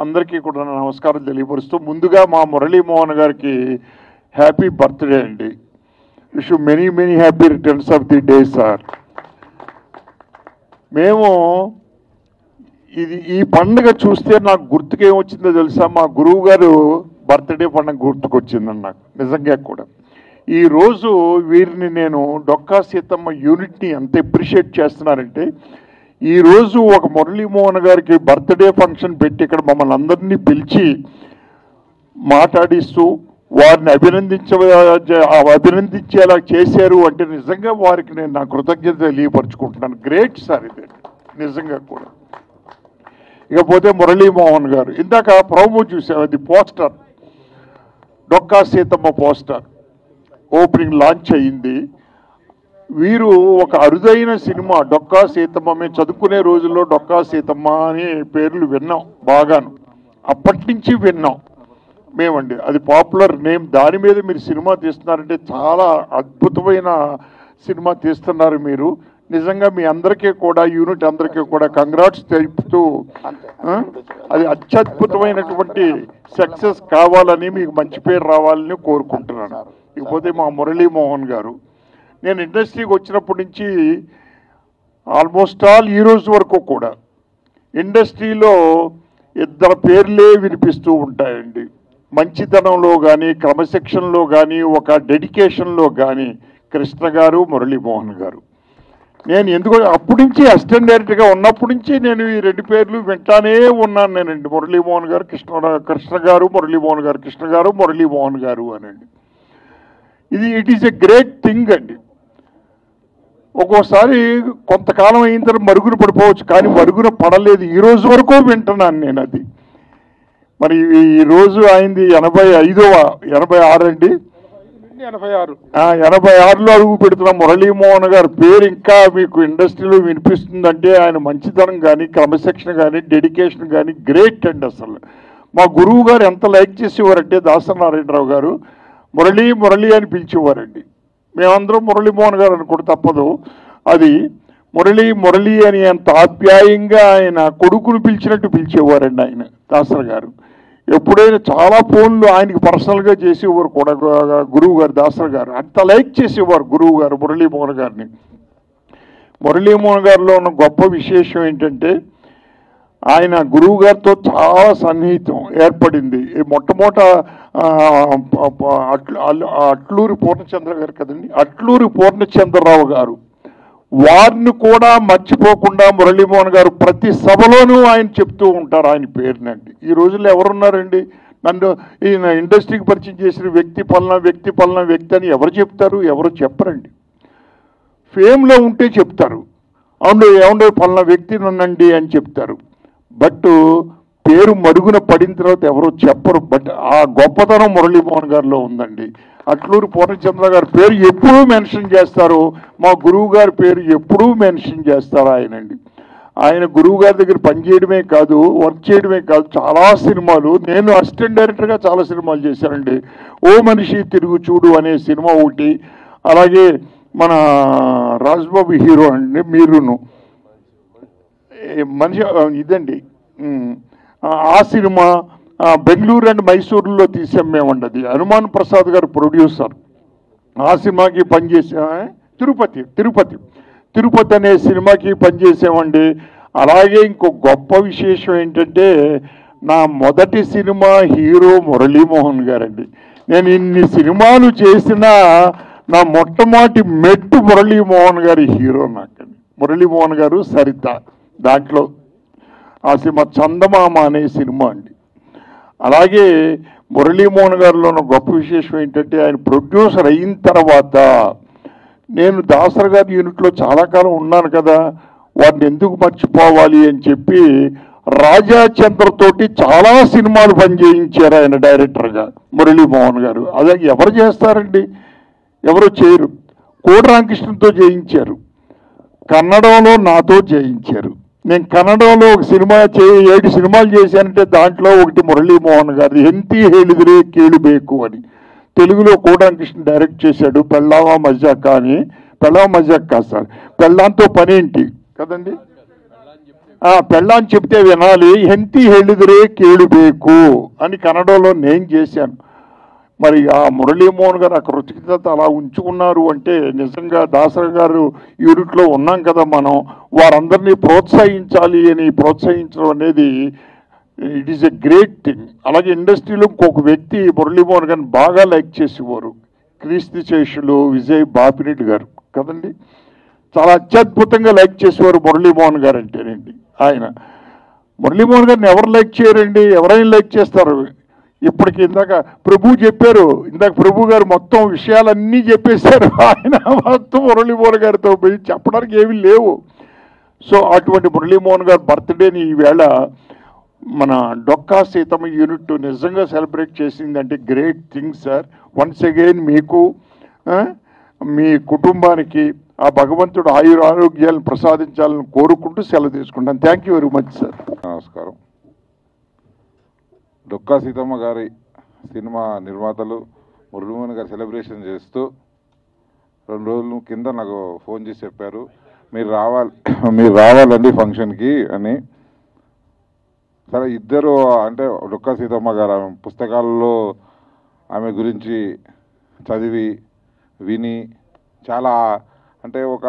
అందరికీ కూడా నమస్కారం తెలియపరుస్తూ ముందుగా మా మురళీమోహన్ గారికి హ్యాపీ బర్త్డే అండి. Wish you many many happy returns of the day sir. మేము ఈ పండుగ చూస్తే నాకు గుర్తుకేమొచ్చిందో తెలుసా, మా గురువు గారు బర్త్డే పండుగ గుర్తుకొచ్చిందని నాకు నిజంగా కూడా. ఈరోజు వీరిని నేను డొక్కా సీతమ్మ యూనిట్ని ఎంత అప్రిషియేట్ చేస్తున్నానంటే, ఈరోజు ఒక మురళీమోహన్ గారికి బర్త్డే ఫంక్షన్ పెట్టి ఇక్కడ మమ్మల్ని అందరినీ పిలిచి మాట్లాడిస్తూ వారిని అభినందించేలా చేశారు అంటే నిజంగా వారికి నేను నా కృతజ్ఞత తెలియపరుచుకుంటున్నాను. గ్రేట్ సార్ ఇది నిజంగా కూడా. ఇకపోతే మురళీమోహన్ గారు ఇందాక ప్రోమో చూసాం, అది poster, Dokka Seethamma poster opening launch అయ్యింది. వీరు ఒక అరుదైన సినిమా డొక్కా సీతమ్మ, మేము చదువుకునే రోజుల్లో డొక్కా సీతమ్మ అనే పేర్లు విన్నాం బాగాను, అప్పటి నుంచి విన్నాం మేమండి. అది పాపులర్ నేమ్. దాని మీద మీరు సినిమా తీస్తున్నారంటే చాలా అద్భుతమైన సినిమా తీస్తున్నారు మీరు. నిజంగా మీ అందరికీ కూడా యూనిట్ అందరికీ కూడా కంగ్రాట్స్ తెలుపుతూ అది అత్యద్భుతమైనటువంటి సక్సెస్ కావాలని, మీకు మంచి పేరు రావాలని కోరుకుంటున్నాను. ఇకపోతే మా మురళీమోహన్ గారు, నేను ఇండస్ట్రీకి వచ్చినప్పటి నుంచి ఆల్మోస్ట్ ఆల్ ఈ రోజు వరకు కూడా ఇండస్ట్రీలో ఇద్దరు పేర్లే వినిపిస్తూ ఉంటాయండి. మంచితనంలో కానీ, క్రమశిక్షణలో కానీ, ఒక డెడికేషన్లో కానీ కృష్ణ గారు, మురళీమోహన్ గారు. నేను ఎందుకు అప్పటి నుంచి అసిస్టెంట్ డైరెక్టర్గా ఉన్నప్పటి నుంచి నేను ఈ రెండు పేర్లు వింటానే ఉన్నాను నేనండి. మురళీమోహన్ గారు, కృష్ణ గారు, మురళీమోహన్ గారు, కృష్ణ గారు, మురళీమోహన్ గారు అనండి. It is a great thing అండి. ఒక్కోసారి కొంతకాలం అయిన తర్వాత మరుగున పడిపోవచ్చు, కానీ మరుగున పడలేదు. ఈ రోజు వరకు వింటున్నాను నేను అది. మరి ఈరోజు అయింది 86 అండి, 86లో అడుగు పెడుతున్న మురళీమోహన్ గారి పేరు ఇంకా మీకు ఇండస్ట్రీలో వినిపిస్తుందంటే ఆయన మంచితనం కానీ, క్రమశిక్షణ కానీ, డెడికేషన్ కానీ గ్రేట్ అండి. అసలు మా గురువు గారు ఎంత లైక్ చేసేవారంటే దాసనారాయణరావు గారు మురళి అని పిలిచేవారండి. మేమందరం మురళీమోహన్ గారు అనుకుంటే తప్పదు. అది మురళి అని అంత ఆప్యాయంగా ఆయన కొడుకును పిలిచినట్టు పిలిచేవారండి ఆయన దాసర్ గారు. ఎప్పుడైనా చాలా ఫోన్లు ఆయనకి పర్సనల్గా చేసేవారు కూడా గురువు గారు, దాసర్ గారు అంత లైక్ చేసేవారు గురువు గారు మురళీమోహన్ గారిని. మురళీమోహన్ గారిలో ఉన్న గొప్ప విశేషం ఏంటంటే, ఆయన గురువు గారితో చాలా సన్నిహితం ఏర్పడింది. మొట్టమొదట అట్లూరి పూర్ణచంద్ర గారు కదండి, అట్లూరి పూర్ణచంద్రరావు గారు, వారిని కూడా మర్చిపోకుండా మురళీమోహన్ గారు ప్రతి సభలోనూ ఆయన చెప్తూ ఉంటారు ఆయన పేరునండి. ఈ రోజుల్లో ఎవరున్నారండి నన్ను ఈయన ఇండస్ట్రీకి పరిచయం చేసిన వ్యక్తి పలానా వ్యక్తి అని ఎవరు చెప్తారు? ఎవరు చెప్పరండి. ఫేమ్లో ఉంటే చెప్తారు, ఏమండో పలానా వ్యక్తి నన్నండి అని చెప్తారు. బట్ పేరు మరుగున పడిన తర్వాత ఎవరో చెప్పరు. బట్ ఆ గొప్పతనం మురళీమోహన్ గారిలో ఉందండి. అట్లూరి పూర్ణచంద్ర గారి పేరు ఎప్పుడూ మెన్షన్ చేస్తారు, మా గురువు గారి పేరు ఎప్పుడూ మెన్షన్ చేస్తారు ఆయనండి. ఆయన గురువు గారి దగ్గర పనిచేయడమే కాదు, వర్క్ చేయడమే కాదు, చాలా సినిమాలు, నేను అసిస్టెంట్ డైరెక్టర్గా చాలా సినిమాలు చేశానండి. ఓ మనిషి తిరుగు చూడు అనే సినిమా ఒకటి, అలాగే మన రాజ్బాబు హీరో అండి, మీరును మనిషి ఇదండి ఆ సినిమా బెంగళూరు అండ్ మైసూరులో తీసాం మేమండి. అది హనుమాన్ ప్రసాద్ గారు ప్రొడ్యూసర్. ఆ సినిమాకి పనిచేసా. తిరుపతి అనే సినిమాకి పనిచేసామండి. అలాగే ఇంకో గొప్ప విశేషం ఏంటంటే, నా మొదటి సినిమా హీరో మురళీమోహన్ గారండి. నేను ఇన్ని సినిమాలు చేసినా నా మొట్టమొదటి మెట్టు మురళీమోహన్ గారి హీరో నాకండి. మురళీమోహన్ గారు, సరిత దాంట్లో ఆ సినిమా చందమామ అనే సినిమా అండి. అలాగే మురళీమోహన్ గారిలో ఉన్న గొప్ప విశేషం ఏంటంటే, ఆయన ప్రొడ్యూసర్ అయిన తర్వాత నేను దాసర్ గారి యూనిట్లో చాలా కాలం ఉన్నాను కదా, వాటిని ఎందుకు మర్చిపోవాలి అని చెప్పి రాజాచంద్రతోటి చాలా సినిమాలు పనిచేయించారు ఆయన డైరెక్టర్గా మురళీమోహన్ గారు. అదే ఎవరు చేస్తారండి, ఎవరు చేయరు. కోడి రామకృష్ణతో చేయించారు, కన్నడంలో నాతో చేయించారు. నేను కన్నడంలో ఒక సినిమా 7 సినిమాలు చేశానంటే దాంట్లో ఒకటి మురళీమోహన్ గారి ఎంతి ಹೇಳಿದ್ರೆ ಕೇಳಬೇಕು అని. తెలుగులో కోడాకృష్ణ డైరెక్ట్ చేశాడు పెళ్ళావా మజాకా అని. పెళ్ళావా మజాక్ కాదు సార్, పెళ్ళాంతో పనేంటి కదండి, పెళ్ళాన్ని చెప్తే వినాలి, హెంతి ಹೇಳಿದ್ರೆ ಕೇಳಬೇಕು అని కన్నడలో నేను చేశాను. మరి ఆ మురళీమోహన్ గారు ఆ కృతజ్ఞత అలా ఉంచుకున్నారు అంటే నిజంగా దాసరి గారు యూనిట్లో ఉన్నాం కదా మనం, వారందరినీ ప్రోత్సహించాలి అని ప్రోత్సహించడం అనేది it is a great thing. అలాగే ఇండస్ట్రీలో ఇంకొక వ్యక్తి మురళీమోహన్ గారిని బాగా లైక్ చేసేవారు, క్రీస్తు శేషులు విజయ్ బాపిరెడ్డి గారు కదండి. చాలా అత్యద్భుతంగా లైక్ చేసేవారు మురళీమోహన్ గారు అంటేనండి. ఆయన మురళీమోహన్ గారిని ఎవరు లైక్ చేయరండి, ఎవరైనా లైక్ చేస్తారు. ఇప్పటికి ఇందాక ప్రభు చెప్పారు, ఇందాక ప్రభు గారు మొత్తం విషయాలన్నీ చెప్పేశారు. ఆయన మొత్తం మురళీమోహన్ గారితో పోయి చెప్పడానికి ఏమీ లేవు. సో అటువంటి మురళీమోహన్ గారి బర్త్డేని ఈవేళ మన డొక్కా సీతమ్మ యూనిట్ నిజంగా సెలబ్రేట్ చేసిందంటే great thing sir. Once again మీకు మీ కుటుంబానికి ఆ భగవంతుడు ఆయురారోగ్యాలను ప్రసాదించాలని కోరుకుంటూ సెలవు తీసుకుంటాను. Thank you very much sir. నమస్కారం. డొక్కా సీతమ్మ గారి సినిమా నిర్మాతలు మురళీమోహన్ గారు సెలబ్రేషన్ చేస్తూ 2 రోజుల కింద నాకు ఫోన్ చేసి చెప్పారు, మీరు రావాలండి ఫంక్షన్కి అని. సరే, ఇద్దరు అంటే డొక్కా సీతమ్మ గారు ఆమె పుస్తకాలలో ఆమె గురించి చదివి విని చాలా అంటే ఒక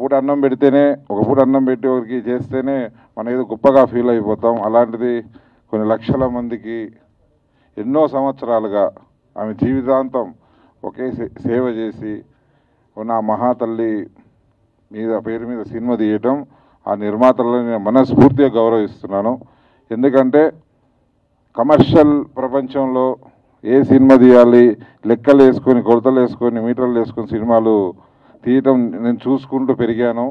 పూట అన్నం పెడితేనే, ఒక పూట అన్నం పెట్టి ఒకరికి చేస్తేనే మనం ఏదో గొప్పగా ఫీల్ అయిపోతాం. అలాంటిది కొన్ని లక్షల మందికి ఎన్నో సంవత్సరాలుగా ఆమె జీవితాంతం ఒకే సేవ చేసి ఉన్న మహాతల్లి పేరు మీద సినిమా తీయటం, ఆ నిర్మాతలను నేను మనస్ఫూర్తిగా గౌరవిస్తున్నాను. ఎందుకంటే కమర్షియల్ ప్రపంచంలో ఏ సినిమా తీయాలి, లెక్కలు వేసుకొని, కొలతలు వేసుకొని, మీటర్లు వేసుకొని సినిమాలు తీయటం నేను చూసుకుంటూ పెరిగాను.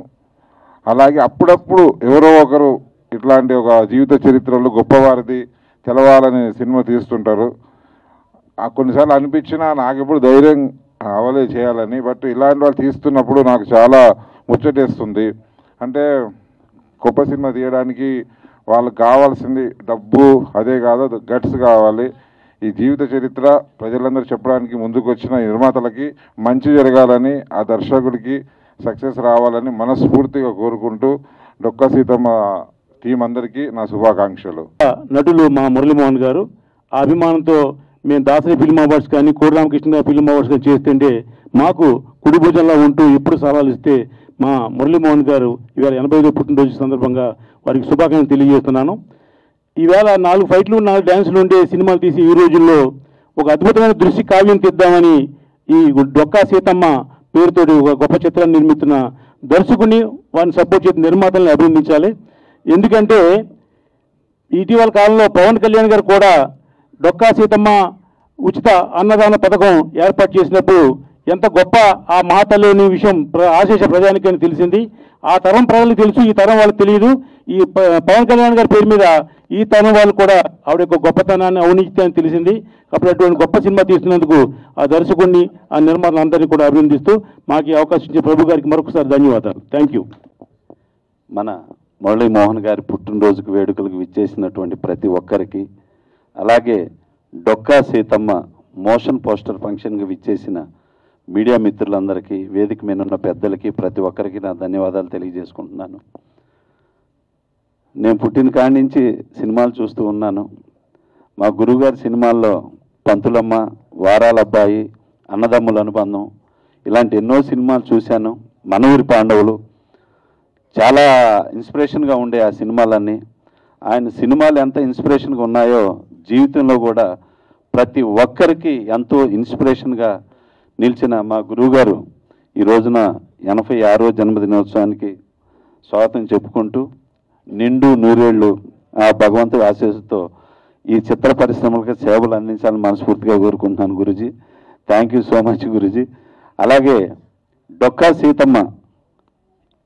అలాగే అప్పుడప్పుడు ఎవరో ఒకరు ఇట్లాంటి ఒక జీవిత చరిత్రలు గొప్పవారిది తెలవాలని సినిమా తీస్తుంటారు. కొన్నిసార్లు అనిపించినా నాకు ఎప్పుడు ధైర్యం అవలే చేయాలని. బట్ ఇలాంటి వాళ్ళు తీస్తున్నప్పుడు నాకు చాలా ముచ్చటేస్తుంది. అంటే గొప్ప సినిమా తీయడానికి వాళ్ళకి కావాల్సింది డబ్బు, అదే కాదు గట్స్ కావాలి. ఈ జీవిత చరిత్ర ప్రజలందరూ చెప్పడానికి ముందుకు వచ్చిన నిర్మాతలకి మంచి జరగాలని, ఆ దర్శకుడికి సక్సెస్ రావాలని మనస్ఫూర్తిగా కోరుకుంటూ డొక్కా సీతమ్మ టీం అందరికీ నా శుభాకాంక్షలు. నటులు మా మురళీమోహన్ గారు ఆ అభిమానంతో మేము దాసరి ఫిల్మ్ అవార్డ్స్ కానీ కోడిరామకృష్ణ ఫిల్మ్ అవార్డ్స్ కానీ చేస్తుంటే మాకు కుడి భుజంలో ఉంటూ ఎప్పుడు సవాలు ఇస్తే మా మురళీమోహన్ గారు ఈవేళ 85వ పుట్టినరోజు సందర్భంగా వారికి శుభాకాంక్షలు తెలియజేస్తున్నాను. ఈవేళ 4 ఫైట్లు 4 డ్యాన్సులు ఉండే సినిమాలు తీసి ఈ రోజుల్లో ఒక అద్భుతమైన దృశ్య కావ్యం తీద్దామని ఈ డొక్కా సీతమ్మ పేరుతోటి ఒక గొప్ప చిత్రాన్ని నిర్మిస్తున్న దర్శకుని, వారిని సపోర్ట్ చేసిన నిర్మాతల్ని అభినందించాలి. ఎందుకంటే ఇటీవల కాలంలో పవన్ కళ్యాణ్ గారు కూడా డొక్కా సీతమ్మ ఉచిత అన్నదాన పథకం ఏర్పాటు చేసినప్పుడు ఎంత గొప్ప ఆ మహాతల్లి అనే విషయం ఆశేష ప్రజానికని తెలిసింది. ఆ తరం ప్రజలకు తెలుసు, ఈ తరం వాళ్ళకి తెలియదు. ఈ పవన్ కళ్యాణ్ గారి పేరు మీద ఈ తరం వాళ్ళు కూడా ఆవిడ యొక్క గొప్పతనాన్ని, ఔన్నత్యాన్ని తెలిసింది. కాబట్టి అటువంటి గొప్ప సినిమా తీస్తున్నందుకు ఆ దర్శకుడిని, ఆ నిర్మాతలందరినీ కూడా అభినందిస్తూ మాకు ఈ అవకాశం ఇచ్చే ప్రభు గారికి మరొకసారి ధన్యవాదాలు. Thank you. మన మురళీమోహన్ గారి పుట్టినరోజుకు వేడుకలకు విచ్చేసినటువంటి ప్రతి ఒక్కరికి, అలాగే డొక్కా సీతమ్మ మోషన్ పోస్టర్ ఫంక్షన్కి విచ్చేసిన మీడియా మిత్రులందరికీ, వేదిక మీద ఉన్న పెద్దలకి, ప్రతి ఒక్కరికి నా ధన్యవాదాలు తెలియజేసుకుంటున్నాను. నేను పుట్టిన కాడి నుంచి సినిమాలు చూస్తూ ఉన్నాను. మా గురువుగారి సినిమాల్లో పంతులమ్మ, వారాల అబ్బాయి, అన్నదమ్ముల అనుబంధం, ఇలాంటి ఎన్నో సినిమాలు చూశాను. మన ఊరి పాండవులు చాలా ఇన్స్పిరేషన్గా ఉండే ఆ సినిమాలన్నీ. ఆయన సినిమాలు ఎంత ఇన్స్పిరేషన్గా ఉన్నాయో జీవితంలో కూడా ప్రతి ఒక్కరికి ఎంతో ఇన్స్పిరేషన్గా నిలిచిన మా గురువుగారు ఈ రోజున 86వ జన్మదినోత్సవానికి స్వాగతం చెప్పుకుంటూ నిండు నూరేళ్లు ఆ భగవంతుడి ఆశీస్సుతో ఈ చిత్ర పరిశ్రమలకు సేవలు అందించాలని మనస్ఫూర్తిగా కోరుకుంటున్నాను Guruji. Thank you so much Guruji. అలాగే డొక్కా సీతమ్మ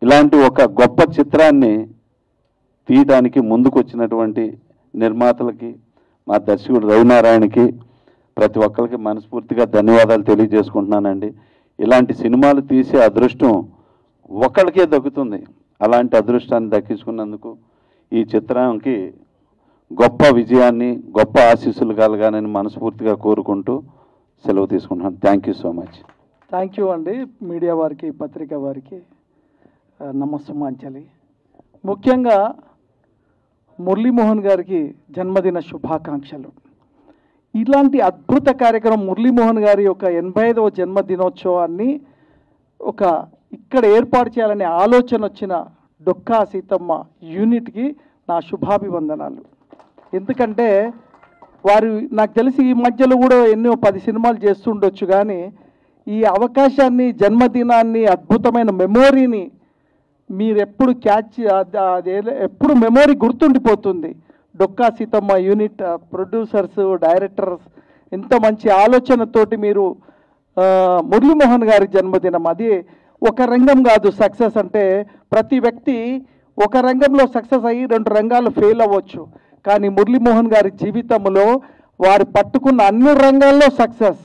ఇలాంటి ఒక గొప్ప చిత్రాన్ని తీయడానికి ముందుకు వచ్చినటువంటి నిర్మాతలకి, మా దర్శకుడు రవినారాయణకి, ప్రతి ఒక్కరికి మనస్ఫూర్తిగా ధన్యవాదాలు తెలియజేసుకుంటున్నానండి. ఇలాంటి సినిమాలు తీసే అదృష్టం ఒక్కడికే దక్కుతుంది. అలాంటి అదృష్టాన్ని దక్కించుకున్నందుకు ఈ చిత్రానికి గొప్ప విజయాన్ని, గొప్ప ఆశీస్సులు కలగాలని మనస్ఫూర్తిగా కోరుకుంటూ సెలవు తీసుకుంటున్నాను. Thank you so much. Thank you అండి. మీడియా వారికి, పత్రిక వారికి నమస్సుమాంజలి. ముఖ్యంగా మురళీమోహన్ గారికి జన్మదిన శుభాకాంక్షలు. ఇలాంటి అద్భుత కార్యక్రమం మురళీమోహన్ గారి యొక్క 85వ జన్మదినోత్సవాన్ని ఇక్కడ ఏర్పాటు చేయాలనే ఆలోచన వచ్చిన డొక్కా సీతమ్మ యూనిట్కి నా శుభాభివందనాలు. ఎందుకంటే వారు నాకు తెలిసి ఈ మధ్యలో కూడా ఎన్నో 10 సినిమాలు చేస్తుండొచ్చు, కానీ ఈ అవకాశాన్ని, జన్మదినాన్ని, అద్భుతమైన మెమోరీని మీరు ఎప్పుడు ఎప్పుడు మెమోరీ గుర్తుండిపోతుంది. Dokka Seethamma unit producers, directors ఎంత మంచి ఆలోచనతోటి మీరు మురళీమోహన్ గారి జన్మదినం, అది ఒక రంగం కాదు సక్సెస్ అంటే. ప్రతి వ్యక్తి ఒక రంగంలో సక్సెస్ అయ్యి 2 రంగాలు ఫెయిల్ అవ్వచ్చు, కానీ మురళీమోహన్ గారి జీవితంలో వారు పట్టుకున్న అన్ని రంగాల్లో సక్సెస్.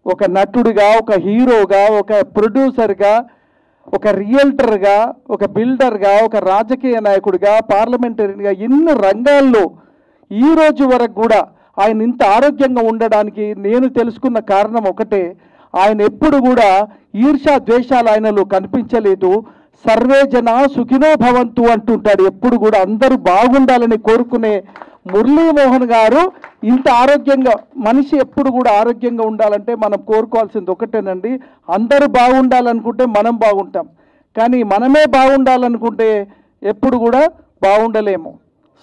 ఒక నటుడిగా, ఒక హీరోగా, ఒక ప్రొడ్యూసర్గా, ఒక రియల్టర్గా, ఒక బిల్డర్గా, ఒక రాజకీయ నాయకుడిగా, పార్లమెంటరీగా, ఎన్ని రంగాల్లో ఈ రోజు వరకు కూడా ఆయన ఇంత ఆరోగ్యంగా ఉండడానికి నేను తెలుసుకున్న కారణం ఒకటే, ఆయన ఎప్పుడు కూడా ఈర్ష్య ద్వేషాలు ఆయనలో కనిపించలేదు. సర్వే జన సుఖినో భవంతు అంటుంటాడు. ఎప్పుడు కూడా అందరూ బాగుండాలని కోరుకునే మురళీమోహన్ గారు ఇంత ఆరోగ్యంగా, మనిషి ఎప్పుడు కూడా ఆరోగ్యంగా ఉండాలంటే మనం కోరుకోవాల్సింది ఒకటేనండి, అందరూ బాగుండాలనుకుంటే మనం బాగుంటాం, కానీ మనమే బాగుండాలనుకుంటే ఎప్పుడు కూడా బాగుండలేము.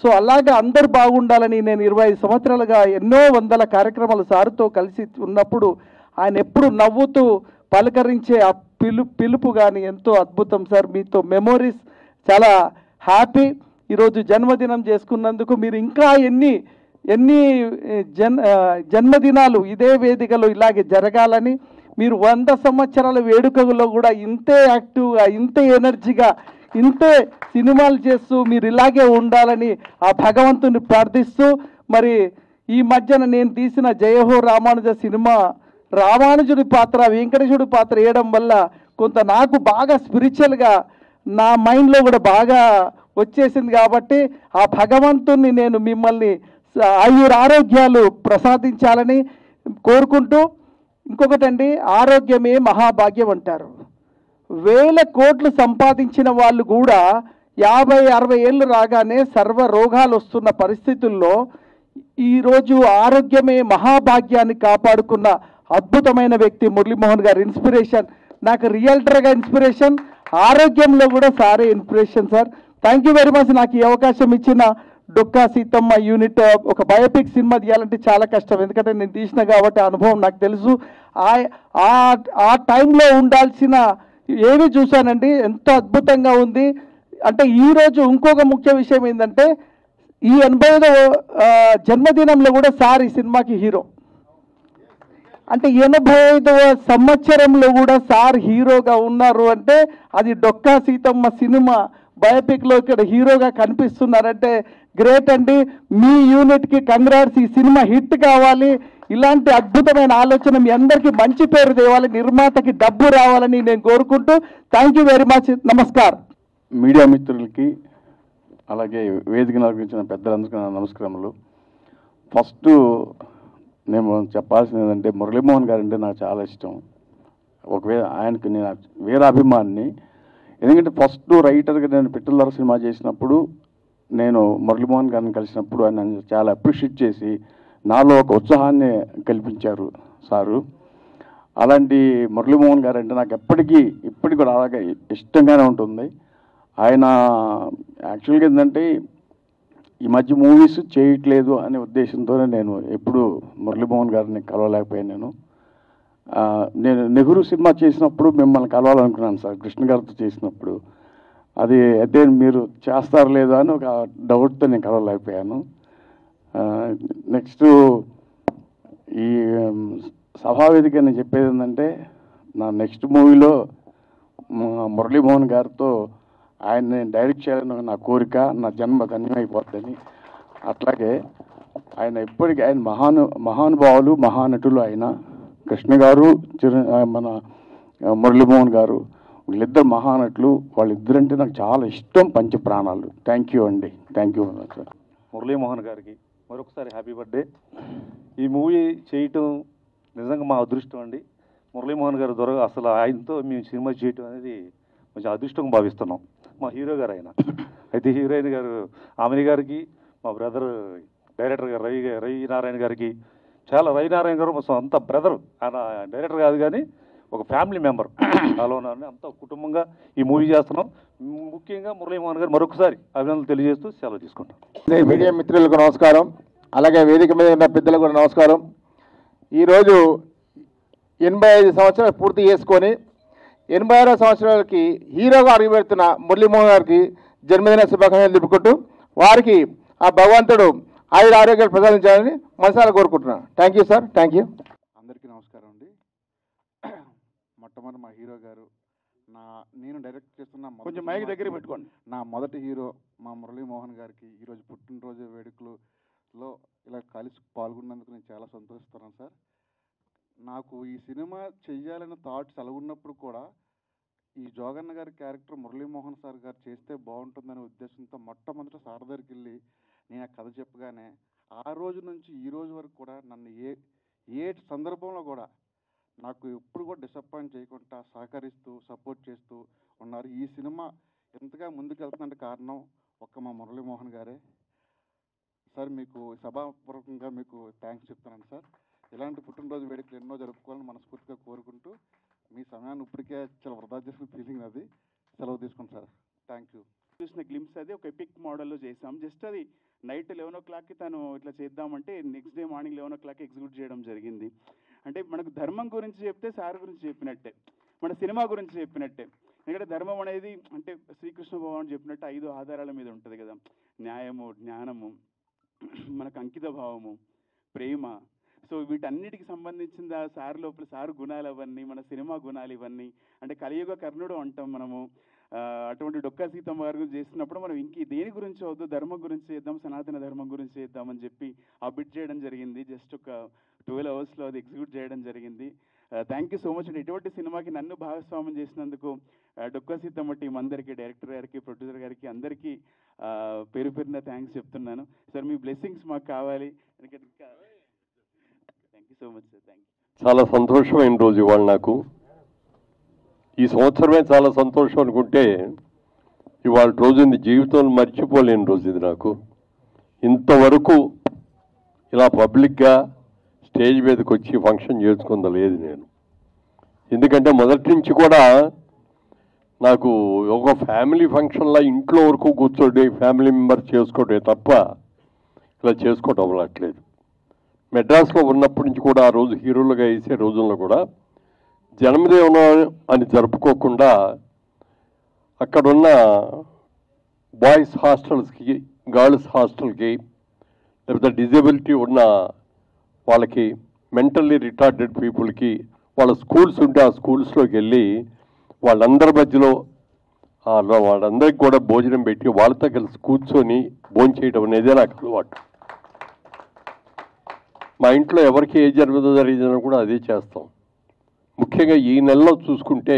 సో అలాగే అందరూ బాగుండాలని నేను 25 సంవత్సరాలుగా ఎన్నో వందల కార్యక్రమాలు సార్తో కలిసి ఉన్నప్పుడు ఆయన ఎప్పుడు నవ్వుతూ పలకరించే ఆ పిలుపు కానీ ఎంతో అద్భుతం సార్. మీతో మెమోరీస్ చాలా హ్యాపీ. ఈరోజు జన్మదినం చేసుకున్నందుకు మీరు ఇంకా ఎన్ని జన్మదినాలు ఇదే వేదికలో ఇలాగే జరగాలని, మీరు 100 సంవత్సరాల వేడుకలో కూడా ఇంతే యాక్టివ్గా, ఇంతే ఎనర్జీగా, ఇంతే సినిమాలు చేస్తూ మీరు ఇలాగే ఉండాలని ఆ భగవంతుని ప్రార్థిస్తూ, మరి ఈ మధ్యన నేను తీసిన జయహో రామానుజ సినిమా రామానుజుడి పాత్ర, వెంకటేశుడి పాత్ర వేయడం వల్ల కొంత నాకు బాగా స్పిరిచువల్గా నా మైండ్లో కూడా బాగా వచ్చేసింది. కాబట్టి ఆ భగవంతుణ్ణి నేను మిమ్మల్ని ఆరోగ్యాలు ప్రసాదించాలని కోరుకుంటూ, ఇంకొకటండి, ఆరోగ్యమే మహాభాగ్యం అంటారు. 1000 కోట్లు సంపాదించిన వాళ్ళు కూడా 50-60 ఏళ్ళు రాగానే సర్వ రోగాలు వస్తున్న పరిస్థితుల్లో ఈరోజు ఆరోగ్యమే మహాభాగ్యాన్ని కాపాడుకున్న అద్భుతమైన వ్యక్తి మురళీమోహన్ గారు. ఇన్స్పిరేషన్, నాకు రియల్టర్గా ఇన్స్పిరేషన్, ఆరోగ్యంలో కూడా సారే inspiration sir. Thank you very much. నాకు ఈ అవకాశం ఇచ్చిన డొక్కా సీతమ్మ యూనిట్. ఒక బయోపిక్ సినిమా తీయాలంటే చాలా కష్టం, ఎందుకంటే నేను తీసిన కాబట్టి అనుభవం నాకు తెలుసు. ఆ టైంలో ఉండాల్సిన ఏవి చూశానండి, ఎంతో అద్భుతంగా ఉంది. అంటే ఈరోజు ఇంకొక ముఖ్య విషయం ఏంటంటే, ఈ 85వ జన్మదినంలో కూడా సార్ ఈ సినిమాకి హీరో. అంటే 85వ సంవత్సరంలో కూడా సార్ హీరోగా ఉన్నారు అంటే అది డొక్కా సీతమ్మ సినిమా బయోపిక్లో ఇక్కడ హీరోగా కనిపిస్తున్నారంటే గ్రేట్ అండి. మీ యూనిట్కి కంగ్రాట్స్. ఈ సినిమా హిట్ కావాలి. ఇలాంటి అద్భుతమైన ఆలోచన మీ అందరికీ మంచి పేరు తేవాలి, నిర్మాతకి డబ్బు రావాలని నేను కోరుకుంటూ థ్యాంక్ యూ వెరీ మచ్. నమస్కారం. మీడియా మిత్రులకి అలాగే వేదిక నిర్వహించిన పెద్దలందరికీ నా నమస్కారములు. ఫస్ట్ నేను చెప్పాల్సింది ఏంటంటే, మురళీమోహన్ గారు అంటే నాకు చాలా ఇష్టం. ఒకవేళ ఆయనకి నేను వేరే అభిమాన్ని. ఎందుకంటే ఫస్ట్ రైటర్గా నేను పిట్టల సినిమా చేసినప్పుడు నేను మురళీమోహన్ గారిని కలిసినప్పుడు ఆయన చాలా అప్రిషియేట్ చేసి నాలో ఒక ఉత్సాహాన్ని కల్పించారు సారు. అలాంటి మురళీమోహన్ గారు అంటే నాకు ఇప్పటికి కూడా అలాగే ఇష్టంగానే ఉంటుంది. ఆయన యాక్చువల్గా ఏంటంటే ఈ మధ్య మూవీస్ చేయట్లేదు అనే ఉద్దేశంతోనే నేను ఎప్పుడు మురళీమోహన్ గారిని కలవలేకపోయాను. నేను నెహ్రూ సినిమా చేసినప్పుడు మిమ్మల్ని కలవాలనుకున్నాను సార్, కృష్ణ గారితో చేసినప్పుడు. అది అయితే మీరు చేస్తారు లేదా అని ఒక డౌట్తో నేను కలవలేకపోయాను. నెక్స్ట్ ఈ సభావేదిక నేను చెప్పేది ఏంటంటే, నా నెక్స్ట్ మూవీలో మురళీమోహన్ గారితో ఆయన్ని డైరెక్ట్ చేయాలని నా కోరిక, నా జన్మ ధన్యమైపోద్దని. అట్లాగే ఆయన ఎప్పటికీ ఆయన మహానుభావులు, మహానటులు. ఆయన కృష్ణ గారు, మన మురళీమోహన్ గారు వీళ్ళిద్దరు మహానటులు. వాళ్ళిద్దరంటే నాకు చాలా ఇష్టం, పంచ ప్రాణాలు. థ్యాంక్ యూ అండి. Thank you sir. మురళీమోహన్ గారికి మరొకసారి హ్యాపీ బర్త్డే. ఈ మూవీ చేయటం నిజంగా మా అదృష్టం అండి. మురళీమోహన్ గారు అసలు ఆయనతో మేము సినిమా చేయటం అనేది కొంచెం అదృష్టంగా భావిస్తున్నాం. మా హీరో గారు ఆయన. అయితే హీరోయిన్ గారు ఆమెని గారికి, మా బ్రదర్ డైరెక్టర్ గారు రవి నారాయణ గారికి, చాలా రవి నారాయణ గారు మా సొంత బ్రదర్. ఆయన డైరెక్టర్ కాదు కానీ ఒక ఫ్యామిలీ మెంబర్ అలా ఉన్నారని అంత కుటుంబంగా ఈ మూవీ చేస్తున్నాం. ముఖ్యంగా మురళీమోహన్ గారు మరొకసారి అభినందనలు తెలియజేస్తూ సెలవు తీసుకుంటాం. మీడియా మిత్రులకు నమస్కారం, అలాగే వేదిక మీద ఉన్న పెద్దలకు కూడా నమస్కారం. ఈరోజు 85 సంవత్సరాలు పూర్తి చేసుకొని 86వ సంవత్సరాలకి హీరోగా అడుగుపెడుతున్న మురళీమోహన్ గారికి జన్మదిన శుభాకాంక్షలు తెలుపుకుంటూ వారికి ఆ భగవంతుడు ఆయుర ఆరోగ్యాలు ప్రసాదించాలని మనసారా కోరుకుంటున్నాను. Thank you sir, thank you. అందరికీ నమస్కారం అండి. మొట్టమొదటి మా హీరో గారు, నేను డైరెక్ట్ చేస్తున్న కొంచెం మైక్ దగ్గర పెట్టుకోండి. నా మొదటి హీరో మా మురళీమోహన్ గారికి ఈరోజు పుట్టినరోజు వేడుకలలో ఇలా కలిసి పాల్గొన్నందుకు నేను చాలా సంతోషిస్తున్నాను సార్. నాకు ఈ సినిమా చెయ్యాలనే థాట్స్ అలాగున్నప్పుడు కూడా ఈ జోగన్న గారి క్యారెక్టర్ మురళీమోహన్ సార్ గారు చేస్తే బాగుంటుందనే ఉద్దేశంతో మొట్టమొదటి సార్ దగ్గరికి వెళ్ళి నేను ఆ కథ చెప్పగానే ఆ రోజు నుంచి ఈ రోజు వరకు కూడా నన్ను ఏ సందర్భంలో కూడా నాకు ఎప్పుడు కూడా డిసప్పాయింట్ చేయకుండా సహకరిస్తూ సపోర్ట్ చేస్తూ ఉన్నారు. ఈ సినిమా ఎంతగా ముందుకు వెళ్తుందంటే కారణం ఒక్క మా మురళీమోహన్ గారే సార్. మీకు సభాపూర్వకంగా మీకు థ్యాంక్స్ చెప్తున్నాను సార్. ఇలాంటి పుట్టినరోజు వేడుకలు ఎన్నో జరుపుకోవాలని మనస్ఫూర్తిగా కోరుకుంటూ మీ సమయాన్ని ఇప్పటికే చాలా వృధా చేసిన ఫీలింగ్ అది. సెలవు తీసుకుంటాను సార్. Thank you. చూసిన గ్లిమ్స్ అది ఒక ఎపిక్ మోడల్లో చేసాం. జస్ట్ అది నైట్ 11 o'clockకి తను ఇట్లా చేద్దామంటే నెక్స్ట్ డే మార్నింగ్ 11 o'clockకి ఎగ్జిక్యూట్ చేయడం జరిగింది. అంటే మనకు ధర్మం గురించి చెప్తే సార్ గురించి చెప్పినట్టే, మన సినిమా గురించి చెప్పినట్టే. ఎందుకంటే ధర్మం అనేది అంటే శ్రీకృష్ణ భగవాన్ చెప్పినట్టు 5 ఆధారాల మీద ఉంటుంది కదా. న్యాయము, జ్ఞానము, మనకు అంకిత భావము, ప్రేమ. సో వీటన్నిటికి సంబంధించిన సార్ లోపల సార్ గుణాలు అవన్నీ, మన సినిమా గుణాలు ఇవన్నీ. అంటే కలియుగ కర్ణుడు అంటాం మనము. అటువంటి డొక్కా సీతమ్మ గారి గురించి చేస్తున్నప్పుడు మనం ఇంక దేని గురించి అవుతుందో ధర్మం గురించి చేద్దాం, సనాతన ధర్మం గురించి చేద్దామని చెప్పి ఆ బిట్ చేయడం జరిగింది. జస్ట్ ఒక 12 hours అది ఎగ్జిక్యూట్ చేయడం జరిగింది. థ్యాంక్ యూ సో మచ్ అండి. ఇటువంటి సినిమాకి నన్ను భాగస్వామ్యం చేసినందుకు డొక్కా సీతమ్మ టీం అందరికీ, డైరెక్టర్ గారికి, ప్రొడ్యూసర్ గారికి అందరికీ పేరు పేరున థ్యాంక్స్ చెప్తున్నాను సార్. మీ బ్లెస్సింగ్స్ మాకు కావాలి. ఎందుకంటే thank you so much sir. Thank you. చాలా సంతోషమైన రోజు ఇవాళ నాకు. ఈ సంవత్సరమే చాలా సంతోషం అనుకుంటే ఇవాళ రోజు జీవితంలో మర్చిపోలేని రోజు ఇది నాకు. ఇంతవరకు ఇలా పబ్లిక్గా స్టేజ్ మీదకి వచ్చి ఫంక్షన్ చేసుకుందా లేదు నేను. ఎందుకంటే మొదటి నుంచి కూడా నాకు ఒక ఫ్యామిలీ ఫంక్షన్లా ఇంట్లో వరకు కూర్చోండి ఫ్యామిలీ మెంబర్స్ చేసుకోవటమే తప్ప ఇలా చేసుకోవటం అవ్వట్లేదు. మెడ్రాస్లో ఉన్నప్పటి నుంచి కూడా ఆ రోజు హీరోలుగా వేసే రోజుల్లో కూడా జన్మదినం అని జరుపుకోకుండా అక్కడున్న బాయ్స్ హాస్టల్స్కి, గర్ల్స్ హాస్టల్కి, లేకపోతే డిజబిలిటీ ఉన్న వాళ్ళకి, మెంటల్లీ రిటార్డెడ్ పీపుల్కి వాళ్ళ స్కూల్స్ ఉంటే ఆ స్కూల్స్లోకి వెళ్ళి వాళ్ళందరి మధ్యలో వాళ్ళందరికీ కూడా భోజనం పెట్టి వాళ్ళతో కలిసి కూర్చొని భోజనం చేయడం అనేదే నాకు అలవాటు. మా ఇంట్లో ఎవరికి ఏ జన్మదినం జరిగిందని కూడా అదే చేస్తాం. ముఖ్యంగా ఈ నెలలో చూసుకుంటే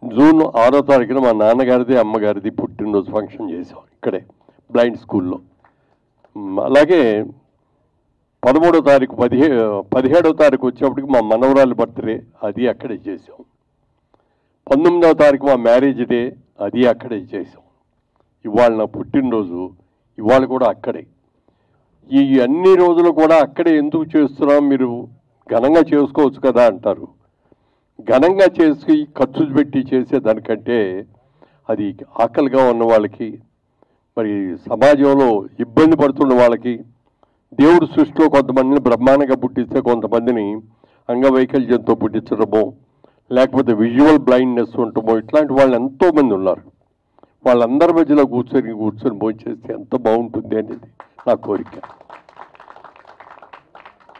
జూన్ 6వ తారీఖున మా నాన్నగారిది అమ్మగారిది పుట్టినరోజు ఫంక్షన్ చేసాం ఇక్కడే బ్లైండ్ స్కూల్లో. అలాగే 13వ తారీఖు 17వ తారీఖు వచ్చేప్పటికి మా మనవరాలి బర్త్డే, అది అక్కడే చేసాం. 19వ తారీఖు మా మ్యారేజ్ డే, అది అక్కడే చేసాం. ఇవాళ నా పుట్టినరోజు, ఇవాళ కూడా అక్కడే. ఈ అన్ని రోజులు కూడా అక్కడే ఎందుకు చేస్తున్నాం, మీరు ఘనంగా చేసుకోవచ్చు కదా అంటారు. ఘనంగా చేసి ఖర్చు పెట్టి చేసేదానికంటే అది ఆకలిగా ఉన్న వాళ్ళకి, మరి సమాజంలో ఇబ్బంది పడుతున్న వాళ్ళకి, దేవుడు సృష్టిలో కొంతమందిని బ్రహ్మాండంగా పుట్టిస్తే కొంతమందిని అంగవైకల్యంతో పుట్టించడమో, లేకపోతే విజువల్ బ్లైండ్నెస్ ఉండటమో, ఇట్లాంటి వాళ్ళు ఎంతోమంది ఉన్నారు. వాళ్ళందరి మధ్యలో కూర్చొని భోజనం చేస్తే ఎంత బాగుంటుంది అనేది నా కోరిక.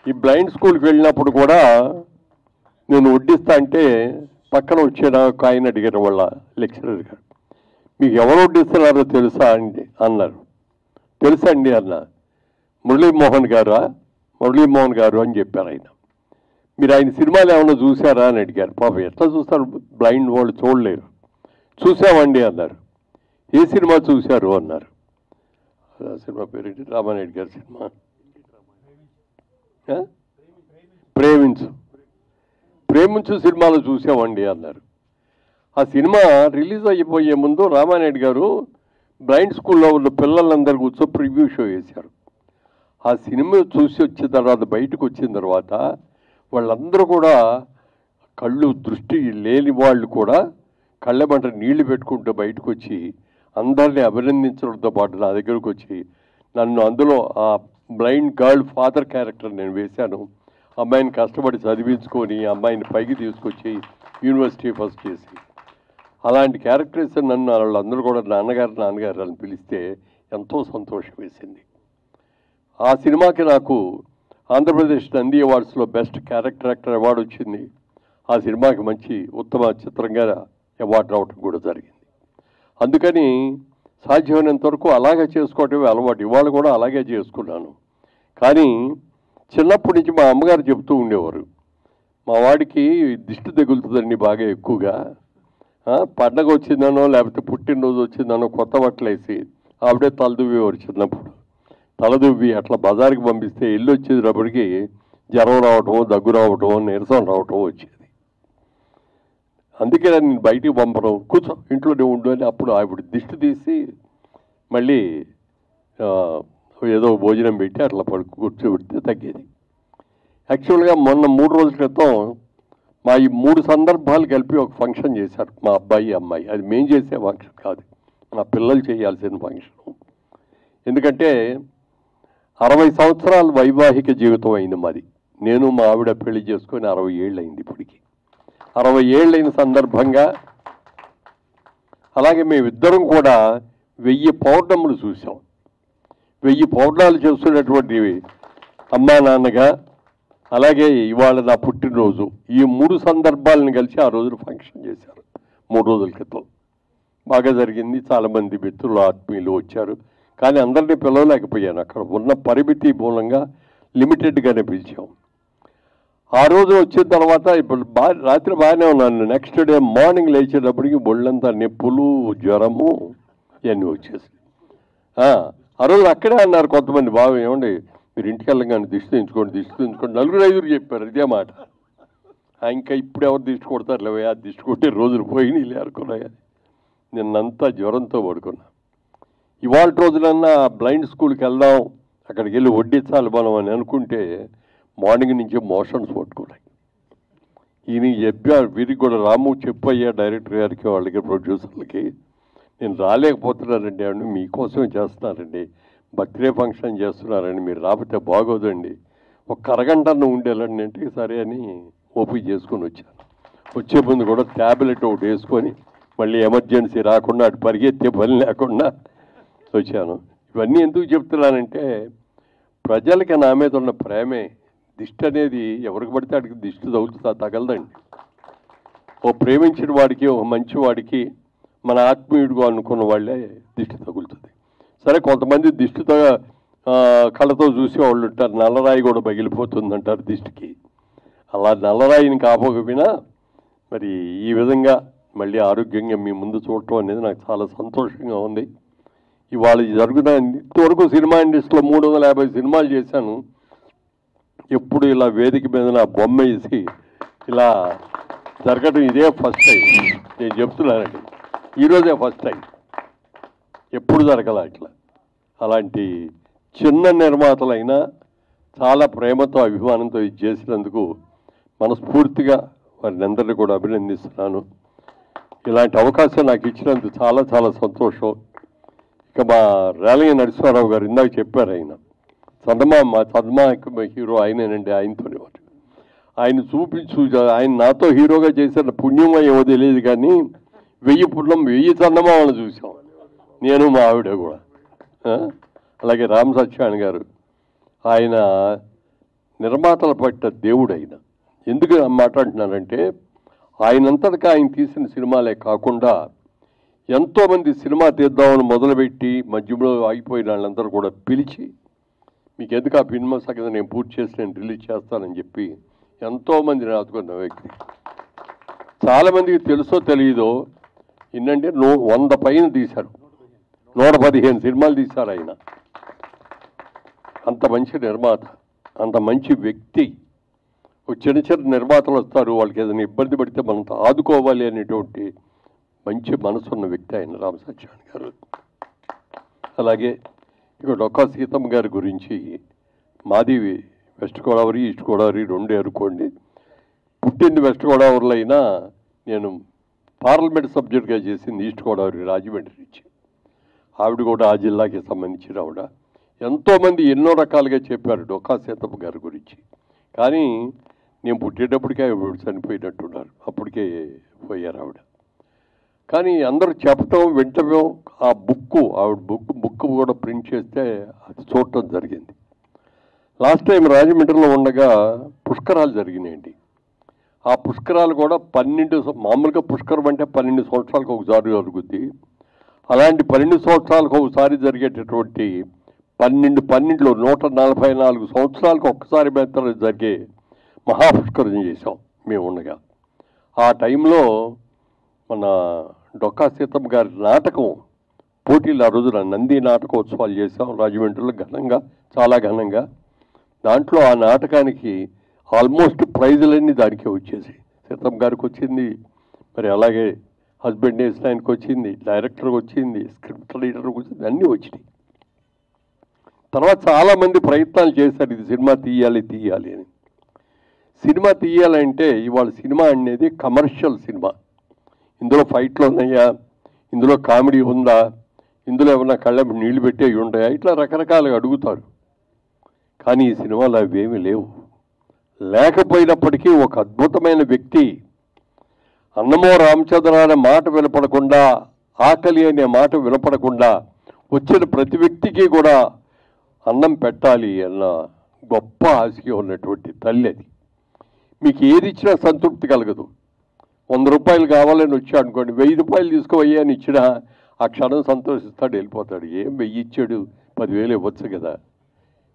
ఈ బ్లైండ్ స్కూల్కి వెళ్ళినప్పుడు కూడా నేను వడ్డిస్తా అంటే పక్కన వచ్చేనా ఒక ఆయన అడిగారు వాళ్ళ లెక్చరర్ గారు, మీకు ఎవరు వడ్డిస్తున్నారో తెలుసా అండి అన్నారు. తెలుసా అండి అన్న. మురళీమోహన్ గారు అని చెప్పారు ఆయన. మీరు ఆయన సినిమాలు ఏమైనా చూసారా అని అడిగారు. పాపం ఎట్లా చూస్తారు, బ్లైండ్ వాళ్ళు చూడలేరు. చూసామండి అన్నారు. ఏ సినిమా చూశారు అన్నారు. సినిమా పేరేంటి, రామానాయుడు గారి సినిమా ప్రేమించు సినిమాలో చూసామండి అన్నారు. ఆ సినిమా రిలీజ్ అయిపోయే ముందు రామానాయుడు గారు బ్లైండ్ స్కూల్లో ఉన్న పిల్లలందరూ కూర్చో ప్రివ్యూ షో వేశారు. ఆ సినిమా చూసి వచ్చిన తర్వాత బయటకు వచ్చిన తర్వాత వాళ్ళందరూ కూడా కళ్ళు దృష్టి లేని వాళ్ళు కూడా కళ్ళెమంట నీళ్లు పెట్టుకుంటూ బయటకు వచ్చి అందరినీ అభినందించడంతో పాటు నా దగ్గరకు వచ్చి నన్ను అందులో ఆ బ్లైండ్ గర్ల్ ఫాదర్ క్యారెక్టర్ నేను వేశాను. అమ్మాయిని కష్టపడి చదివించుకొని అమ్మాయిని పైకి తీసుకొచ్చి యూనివర్సిటీ ఫస్ట్ చేసి అలాంటి క్యారెక్టర్స్ నన్ను వాళ్ళందరూ కూడా నాన్నగారు అని పిలిస్తే ఎంతో సంతోషం వేసింది. ఆ సినిమాకి నాకు ఆంధ్రప్రదేశ్ నంది అవార్డ్స్లో బెస్ట్ క్యారెక్టర్ యాక్టర్ అవార్డు వచ్చింది. ఆ సినిమాకి మంచి ఉత్తమ చిత్రంగా అవార్డు రావటం కూడా జరిగింది. అందుకని సాధ్యమైనంత వరకు అలాగే చేసుకోవటమే అలవాటు. ఇవాళ కూడా అలాగే చేసుకున్నాను. కానీ చిన్నప్పటి నుంచి మా అమ్మగారు చెప్తూ ఉండేవారు, మా వాడికి దిష్టి తగులుతుందండి బాగా ఎక్కువగా, పండగ వచ్చిందనో లేకపోతే పుట్టినరోజు వచ్చిందనో కొత్త బట్టలు వేసి ఆవిడే తలదువ్వేవారు. చిన్నప్పుడు తలదువ్వి అట్లా బజార్కి పంపిస్తే ఇల్లు వచ్చేటప్పటికి జ్వరం రావటమో దగ్గు రావటమో నీరసం రావటమో వచ్చేది. అందుకే నేను బయటికి పంపడం, కూర్చో ఇంట్లోనే ఉండు అని అప్పుడు ఆవిడ దిష్టి తీసి మళ్ళీ ఏదో భోజనం పెట్టి అట్లా కూర్చోబెడితే తగ్గేది. యాక్చువల్గా మొన్న 3 రోజుల క్రితం మా ఈ 3 సందర్భాలు కలిపి ఒక ఫంక్షన్ చేశారు మా అబ్బాయి అమ్మాయి. అది మేము చేసే ఫంక్షన్ కాదు, మా పిల్లలు చేయాల్సిన ఫంక్షన్. ఎందుకంటే 60 సంవత్సరాల వైవాహిక జీవితం అయింది మాది. నేను మా ఆవిడ పెళ్లి చేసుకొని 60 ఏళ్ళు అయింది. ఇప్పటికి 60 ఏళ్ళు అయిన సందర్భంగా అలాగే మేమిద్దరం కూడా 1000 పౌర్ణములు చూసాం. 1000 పౌర్ణాలు చేస్తున్నటువంటి అమ్మా నాన్నగా, అలాగే ఇవాళ నా పుట్టినరోజు, ఈ 3 సందర్భాలను కలిసి ఆ రోజున ఫంక్షన్ చేశారు 3 రోజుల క్రితం. బాగా జరిగింది. చాలామంది మిత్రులు ఆత్మీయులు వచ్చారు. కానీ అందరినీ పిలవలేకపోయాను. అక్కడ ఉన్న పరిమితి మూలంగా లిమిటెడ్గానే పిలిచాం. ఆ రోజు వచ్చిన తర్వాత ఇప్పుడు రాత్రి బాగానే ఉన్నాను. నెక్స్ట్ డే మార్నింగ్ లేచేటప్పటికి ఒళ్ళంతా నొప్పులు, జ్వరము ఇవన్నీ వచ్చేసి ఆ రోజు అక్కడే అన్నారు కొంతమంది, బాగా ఏమండి మీరు ఇంటికి వెళ్ళగానే దిష్టి తెంచుకోండి 4 5 చెప్పారు ఇదే మాట. ఇంకా ఇప్పుడు ఎవరు దిష్టి కొడతారు లేవే, ఆ దిష్టి కొట్టే రోజులు పోయి అనుకున్నాయి. నిన్నంతా జ్వరంతో పడుకున్నా. ఇవాళ రోజులన్నా బ్లైండ్ స్కూల్కి వెళ్దాం, అక్కడికి వెళ్ళి వడ్డించాలి మనం అని అనుకుంటే మార్నింగ్ నుంచి మోషన్స్ పట్టుకున్నాయి. ఈయన చెప్పారు, వీరికి కూడా రాము చెప్పయ్యా డైరెక్టర్ గారికి, వాళ్ళకి, ప్రొడ్యూసర్లకి, నేను రాలేకపోతున్నానండి అండి, మీకోసమే చేస్తున్నారండి, బర్త్డే ఫంక్షన్ చేస్తున్నారండి, మీరు రాకపోతే బాగోదండి, ఒక అరగంటను ఉండేలండి అంటే సరే అని ఓపిక చేసుకొని వచ్చాను. వచ్చే ముందు కూడా ట్యాబ్లెట్ ఒకటి వేసుకొని మళ్ళీ ఎమర్జెన్సీ రాకుండా అటు పరిగెత్తే పని లేకుండా వచ్చాను. ఇవన్నీ ఎందుకు చెప్తున్నానంటే ప్రజలకి నా మీద ఉన్న ప్రేమే. దిష్టి అనేది ఎవరికి పడితే అడిగి దిష్టి తగలదండి. ఓ ప్రేమించిన వాడికి, ఒక మంచి వాడికి, మన ఆత్మీయుడిగా అనుకున్న వాళ్ళే దిష్టి తగులుతుంది. సరే కొంతమంది దిష్టితో కళ్ళతో చూసే వాళ్ళు ఉంటారు, నల్లరాయి కూడా పగిలిపోతుంది అంటారు దిష్టికి. అలా నల్లరాయిని కాపోకపోయినా మరి ఈ విధంగా మళ్ళీ ఆరోగ్యంగా మీ ముందు చూడటం అనేది నాకు చాలా సంతోషంగా ఉంది. ఇవాళ జరుగుతున్న ఇంతవరకు సినిమా ఇండస్ట్రీలో 350 సినిమాలు చేశాను. ఎప్పుడు ఇలా వేదిక మీద నా బొమ్మ వేసి ఇలా జరగడం ఇదే ఫస్ట్ టైం. నేను చెప్తున్నానండి, ఈరోజే ఫస్ట్ టైం. ఎప్పుడు జరగల ఇట్లా. అలాంటి చిన్న నిర్మాతలైనా చాలా ప్రేమతో, అభిమానంతో ఇది చేసినందుకు మనస్ఫూర్తిగా వారిని అందరినీ కూడా అభినందిస్తున్నాను. ఇలాంటి అవకాశం నాకు ఇచ్చినందుకు చాలా చాలా సంతోషం. ఇక మా రేలంగి నరసింహారావు గారు ఇందాక చెప్పారు, ఆయన చందమా హీరో ఆయనేనండి, ఆయనతోనే ఆయన చూపించు, ఆయన నాతో హీరోగా చేసిన పుణ్యం ఏమో తెలియదు కానీ 1000 చందమామలు చూసాం నేను, మా ఆవిడ కూడా. అలాగే రామ్ సత్యనారాయణ గారు, ఆయన నిర్మాతల పట్ల దేవుడు. ఆయన ఎందుకు మాట్లాడుతున్నానంటే ఆయనంతటిగా ఆయన తీసిన సినిమాలే కాకుండా ఎంతోమంది సినిమా తీద్దామని మొదలుపెట్టి మధ్యలో ఆగిపోయిన వాళ్ళందరూ కూడా పిలిచి, మీకు ఎందుకు ఆ సినిమా సగం నేను పూర్తి చేసి నేను రిలీజ్ చేస్తానని చెప్పి ఎంతోమందిని ఆదుకున్న వ్యక్తి. చాలామందికి తెలుసో తెలియదో, ఏంటంటే 100 పైన తీశారు, 115 సినిమాలు తీశారు ఆయన. అంత మంచి నిర్మాత, అంత మంచి వ్యక్తి. చిన్న నిర్మాతలు వస్తారు, వాళ్ళకి ఏదైనా ఇబ్బంది పడితే మనం ఆదుకోవాలి అనేటువంటి మంచి మనసున్న వ్యక్తి ఆయన రామ సత్యనారాయణ గారు. అలాగే ఇక డొక్కా సీతమ్మ గారి గురించి, మాది వెస్ట్ గోదావరి ఈస్ట్ గోదావరి రెండే అనుకోండి. పుట్టింది వెస్ట్ గోదావరిలో అయినా నేను పార్లమెంట్ సబ్జెక్ట్గా చేసింది ఈస్ట్ గోదావరి రాజమండ్రి నుంచి. ఆవిడ కూడా ఆ జిల్లాకి సంబంధించిన ఆవిడ. ఎంతోమంది ఎన్నో రకాలుగా చెప్పారు డొక్కా సీతమ్మ గారి గురించి. కానీ నేను పుట్టేటప్పటికే ఆవిడ చనిపోయినట్టున్నారు, అప్పటికే పోయారు ఆవిడ. కానీ అందరూ చెప్పటం వింటం, ఆ ఆవిడ బుక్ కూడా ప్రింట్ చేస్తే అది చూడటం జరిగింది. లాస్ట్ టైం రాజమండ్రిలో ఉండగా పుష్కరాలు జరిగినాయండి. ఆ పుష్కరాలు కూడా మామూలుగా పుష్కరం అంటే 12 సంవత్సరాలకు ఒకసారి జరుగుద్ది. అలాంటి 12 సంవత్సరాలకు ఒకసారి జరిగేటటువంటి 12లో 144 సంవత్సరాలకు ఒక్కసారి మాత్రం జరిగే మహాపుష్కరం చేశాం మేము ఉండగా. ఆ టైంలో మన డొక్కా సీతమ్మ గారి నాటకం పోటీలు ఆ రోజున నంది నాటకోత్సవాలు చేశాం రాజమండ్రిలో ఘనంగా, చాలా ఘనంగా. దాంట్లో ఆ నాటకానికి ఆల్మోస్ట్ ప్రైజులన్నీ దానికే వచ్చేసి, సీతమ్మ గారికి వచ్చింది, మరి అలాగే హస్బెండ్ వేసిన ఆయనకు వచ్చింది, డైరెక్టర్కి వచ్చింది, స్క్రిప్ట్ రైటర్కి వచ్చింది, అన్నీ వచ్చినాయి. తర్వాత చాలామంది ప్రయత్నాలు చేశారు ఇది సినిమా తీయాలి అని. సినిమా తీయాలంటే ఇవాళ సినిమా అనేది కమర్షియల్ సినిమా. ఇందులో ఫైట్లు ఉన్నాయా, ఇందులో కామెడీ ఉందా, ఇందులో ఏమన్నా కళ్ళ నీళ్లు పెట్టేవి ఉంటాయా, ఇట్లా రకరకాలుగా అడుగుతారు. కానీ ఈ సినిమాలో అవేమీ లేవు. లేకపోయినప్పటికీ ఒక అద్భుతమైన వ్యక్తి అన్నమో రామచంద్ర అనే మాట వినపడకుండా, ఆకలి అనే మాట వినపడకుండా వచ్చిన ప్రతి వ్యక్తికి కూడా అన్నం పెట్టాలి అన్న గొప్ప ఆశగా ఉన్నటువంటి తల్లి అది. మీకు ఏది ఇచ్చినా సంతృప్తి కలగదు. 100 రూపాయలు కావాలని వచ్చా అనుకోండి, 1000 రూపాయలు తీసుకోవయ్యా అని ఇచ్చినా ఆ క్షణం సంతోషిస్తాడు, వెళ్ళిపోతాడు. ఏం 1000 ఇచ్చాడు, 10,000 ఇవ్వచ్చు కదా,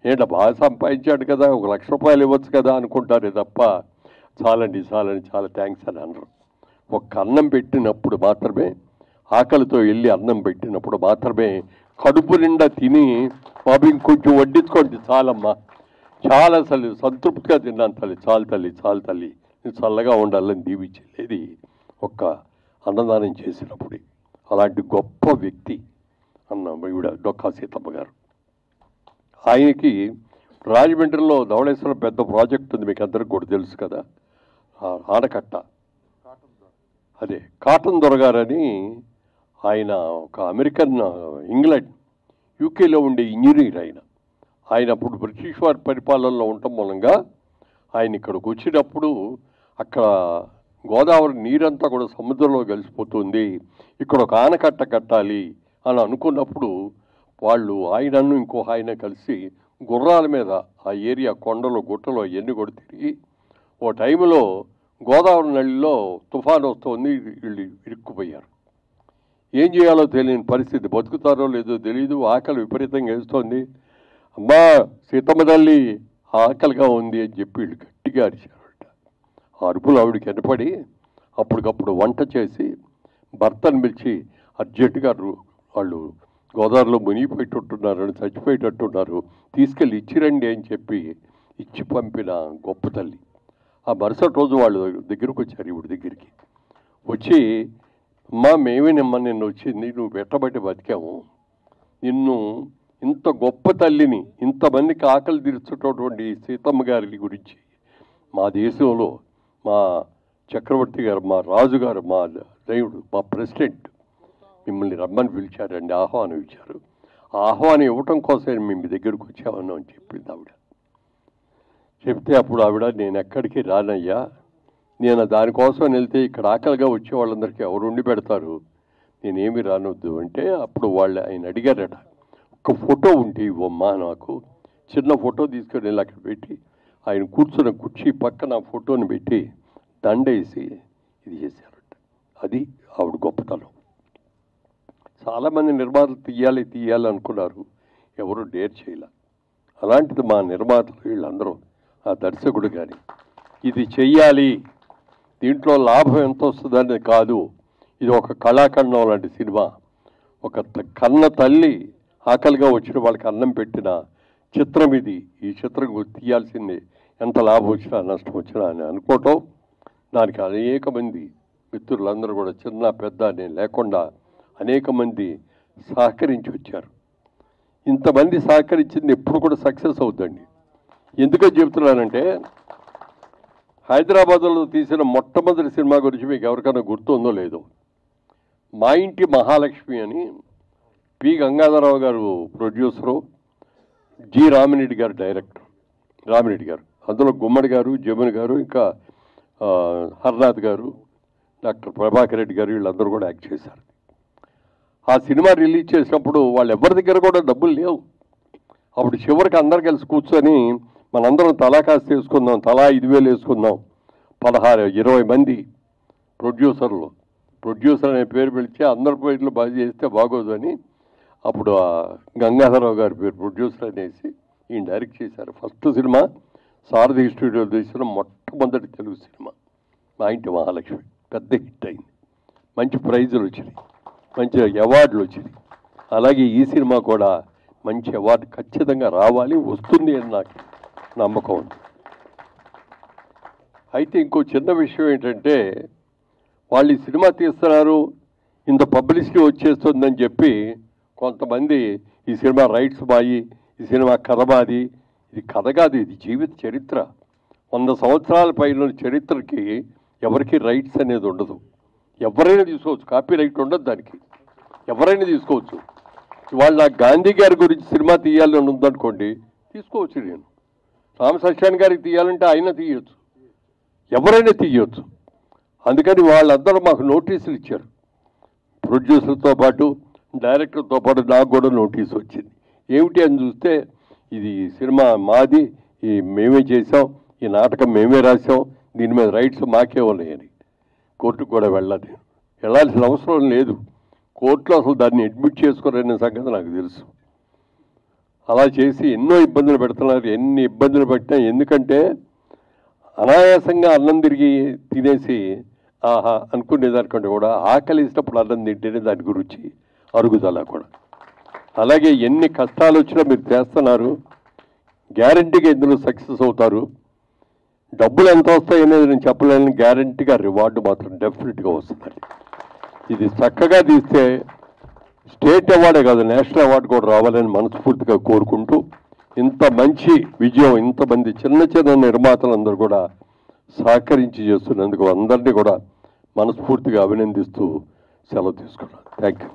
ఏంటో బాగా సంపాదించాడు కదా, 1,00,000 రూపాయలు ఇవ్వచ్చు కదా అనుకుంటారే తప్ప చాలండి చాలా థ్యాంక్స్ అని అనరు. ఒక్క అన్నం పెట్టినప్పుడు మాత్రమే, ఆకలితో వెళ్ళి అన్నం పెట్టినప్పుడు మాత్రమే కడుపు నిండా తిని బాబు ఇంకొంచెం వడ్డించుకోండి చాలమ్మా, చాలా సంతృప్తిగా తిన్నాను తల్లి, చాలు తల్లి చల్లగా ఉండాలని దీవించేది ఒక్క అన్నదానం చేసినప్పుడు. అలాంటి గొప్ప వ్యక్తి అన్న ఈవిడ డొక్కా సీతమ్మ గారు. ఆయనకి రాజమండ్రిలో ధవళేశ్వరం పెద్ద ప్రాజెక్ట్ ఉంది, మీకు అందరికి కూడా తెలుసు కదా, ఆనకట్ట. అదే కాటన్ దొరగారని ఆయన ఒక అమెరికన్, ఇంగ్లాండ్, యూకేలో ఉండే ఇంజనీర్. ఆయన అప్పుడు బ్రిటిష్ వారి పరిపాలనలో ఉండటం మూలంగా ఆయన ఇక్కడికి వచ్చినప్పుడు అక్కడ గోదావరి నీరంతా కూడా సముద్రంలో కలిసిపోతుంది, ఇక్కడ ఒక ఆనకట్ట కట్టాలి అని అనుకున్నప్పుడు వాళ్ళు ఆయనను ఇంకో ఆయన కలిసి గుర్రాల మీద ఆ ఏరియా కొండలు గుట్టలు అవన్నీ కూడా తిరిగి, ఓ టైంలో గోదావరి నదిలో తుఫాను వస్తుంది, వీళ్ళు ఇరుక్కుపోయారు. ఏం చేయాలో తెలియని పరిస్థితి, బతుకుతారో లేదో తెలియదు, ఆకలి విపరీతంగా వేస్తోంది. అమ్మా సీతమ్మ తల్లి ఆకలిగా ఉంది అని చెప్పి వీళ్ళు గట్టిగా అరిచారట. ఆ అరుపులు ఆవిడకి ఎనపడి అప్పటికప్పుడు వంట చేసి భర్తను పిలిచి అర్జెంటుగా వాళ్ళు గోదావరిలో మునిగిపోయేటట్టున్నారు, చచ్చిపోయేటట్టున్నారు, తీసుకెళ్ళి ఇచ్చిరండి అని చెప్పి ఇచ్చి పంపిన గొప్ప తల్లి. ఆ మరుసటి రోజు వాళ్ళు దగ్గరకు వచ్చారు, ఈవిడ దగ్గరికి వచ్చి, అమ్మా మేమేనమ్మా నిన్ను వచ్చింది, నువ్వు పెట్టబట్టి బతికాము, నిన్ను ఇంత గొప్ప తల్లిని, ఇంతమందికి ఆకలి తీర్చేటటువంటి సీతమ్మ గారి గురించి మా దేశంలో మా చక్రవర్తి గారు, మా రాజుగారు, మా దేవుడు, మా ప్రెసిడెంట్ మిమ్మల్ని రమ్మని పిలిచారండి, ఆహ్వానం ఇచ్చారు. ఆ ఆహ్వానం ఇవ్వటం కోసం మేము మీ దగ్గరకు వచ్చామన్నా అని చెప్పింది ఆవిడ. చెప్తే అప్పుడు ఆవిడ, నేను ఎక్కడికి రానయ్యా, నేను దానికోసం వెళ్తే ఇక్కడ ఆకలిగా వచ్చే వాళ్ళందరికీ ఎవరు ఉండి పెడతారు, నేనేమి రానొద్దు అంటే అప్పుడు వాళ్ళు ఆయన అడిగారట, ఒక ఫోటో ఉంటే ఇవ్వమ్మా నాకు. చిన్న ఫోటో తీసుకొని వెళ్ళి అక్కడ పెట్టి ఆయన కూర్చున్న కుర్చీ పక్కన ఫోటోని పెట్టి దండేసి ఇది చేశారట. అది ఆవిడ గొప్పతనం. చాలామంది నిర్మాతలు తీయాలి అనుకున్నారు, ఎవరు డేర్ చేయలే. అలాంటిది మా నిర్మాతలు వీళ్ళందరూ, ఆ దర్శకుడు కానీ ఇది చెయ్యాలి, దీంట్లో లాభం ఎంత వస్తుందని కాదు, ఇది ఒక కళాఖండం లాంటి సినిమా, ఒక కన్న తల్లి ఆకలిగా వచ్చిన వాళ్ళకి అన్నం పెట్టిన చిత్రం ఇది, ఈ చిత్రం తీయాల్సిందే, ఎంత లాభం వచ్చినా నష్టం వచ్చినా అని అనుకోవటం, దానికి అనేక మంది మిత్రులందరూ కూడా చిన్న పెద్ద అని లేకుండా అనేక మంది సహకరించి వచ్చారు. ఇంతమంది సహకరించింది ఎప్పుడు కూడా సక్సెస్ అవుతుందండి. ఎందుకని చెప్తున్నానంటే హైదరాబాద్లో తీసిన మొట్టమొదటి సినిమా గురించి మీకు ఎవరికైనా గుర్తుందో లేదో, మా ఇంటి మహాలక్ష్మి అని పి గంగాధరరావు గారు ప్రొడ్యూసరు, జి రామిరెడ్డి గారు డైరెక్టర్. రామిరెడ్డి గారు అందులో గుమ్మడి గారు, జమున గారు, ఇంకా హర్నాథ్ గారు, డాక్టర్ ప్రభాకర్ రెడ్డి గారు వీళ్ళందరూ కూడా యాక్ట్ చేశారు. ఆ సినిమా రిలీజ్ చేసినప్పుడు వాళ్ళు ఎవరి దగ్గర కూడా డబ్బులు లేవు. అప్పుడు చివరికి అందరు కలిసి కూర్చొని మనందరం తలా కాస్త వేసుకుందాం, తలా 5,000 వేసుకుందాం, 16-20 మంది ప్రొడ్యూసర్ అనే పేరు పిలిచి అందరి పేర్లు బాగా చేస్తే బాగోదు అని అప్పుడు ఆ గంగాధరరావు గారి పేరు ప్రొడ్యూసర్ అనేసి ఈయన డైరెక్ట్ చేశారు. ఫస్ట్ సినిమా సారథి స్టూడియోలో తీసిన మొట్టమొదటి తెలుగు సినిమా మా ఇంటి మహాలక్ష్మి. పెద్ద హిట్ అయింది, మంచి ప్రైజులు వచ్చినాయి, మంచి అవార్డులు వచ్చినాయి. అలాగే ఈ సినిమా కూడా మంచి అవార్డు ఖచ్చితంగా రావాలి, వస్తుంది అని నాకు నమ్మకం ఉంది. అయితే ఇంకో చిన్న విషయం ఏంటంటే వాళ్ళు ఈ సినిమా తీస్తున్నారు, ఇంత పబ్లిసిటీ వచ్చేస్తుందని చెప్పి కొంతమంది ఈ సినిమా రైట్స్ బాయి, ఈ సినిమా కథ బాది. ఇది కథ కాదు, ఇది జీవిత చరిత్ర. 100 సంవత్సరాల పైన చరిత్రకి ఎవరికి రైట్స్ అనేది ఉండదు. ఎవరైనా తీసుకోవచ్చు, కాపీ రైట్ ఉండదు దానికి, ఎవరైనా తీసుకోవచ్చు. ఇవాళ నాకు గాంధీ గారి గురించి సినిమా తీయాలని ఉందనుకోండి, తీసుకోవచ్చు. నేను రామ సత్యాన్ గారికి తీయాలంటే ఆయన తీయొచ్చు, ఎవరైనా తీయొచ్చు. అందుకని వాళ్ళందరూ మాకు నోటీసులు ఇచ్చారు. ప్రొడ్యూసర్తో పాటు డైరెక్టర్తో పాటు నాకు కూడా నోటీస్ వచ్చింది. ఏమిటి అని చూస్తే ఇది సినిమా మాది, మేమే చేసాం, ఈ నాటకం మేమే రాసాం, దీని మీద రైట్స్ మాకే ఉన్నాయని. కోర్టుకు కూడా వెళ్ళాల్సిన అవసరం లేదు. కోర్టులో అసలు దాన్ని అడ్మిట్ చేసుకోరనే సంగతి నాకు తెలుసు. అలా చేసి ఎన్నో ఇబ్బందులు పెడుతున్నారు. ఎన్ని ఇబ్బందులు పెట్టినా, ఎందుకంటే అనాయాసంగా అన్నం తిరిగి తినేసి ఆహా అనుకునేదానికంటే కూడా ఆకలి ఇచ్చినప్పుడు అన్నం తింటేనే దాని గురించి అరుగుదల కూడా. అలాగే ఎన్ని కష్టాలు వచ్చినా మీరు చేస్తున్నారు, గ్యారంటీగా ఇందులో సక్సెస్ అవుతారు. డబ్బులు ఎంత వస్తాయనేది నేను చెప్పలేను, గ్యారంటీగా రివార్డు మాత్రం డెఫినెట్గా వస్తుందండి. ఇది చక్కగా తీస్తే స్టేట్ అవార్డే కాదు, నేషనల్ అవార్డు కూడా రావాలని మనస్ఫూర్తిగా కోరుకుంటూ, ఇంత మంచి విజయం ఇంతమంది చిన్న చిన్న నిర్మాతలందరూ కూడా సహకరించి చేస్తున్నందుకు అందరినీ కూడా మనస్ఫూర్తిగా అభినందిస్తూ సెలవు తీసుకున్నాను. Thank you.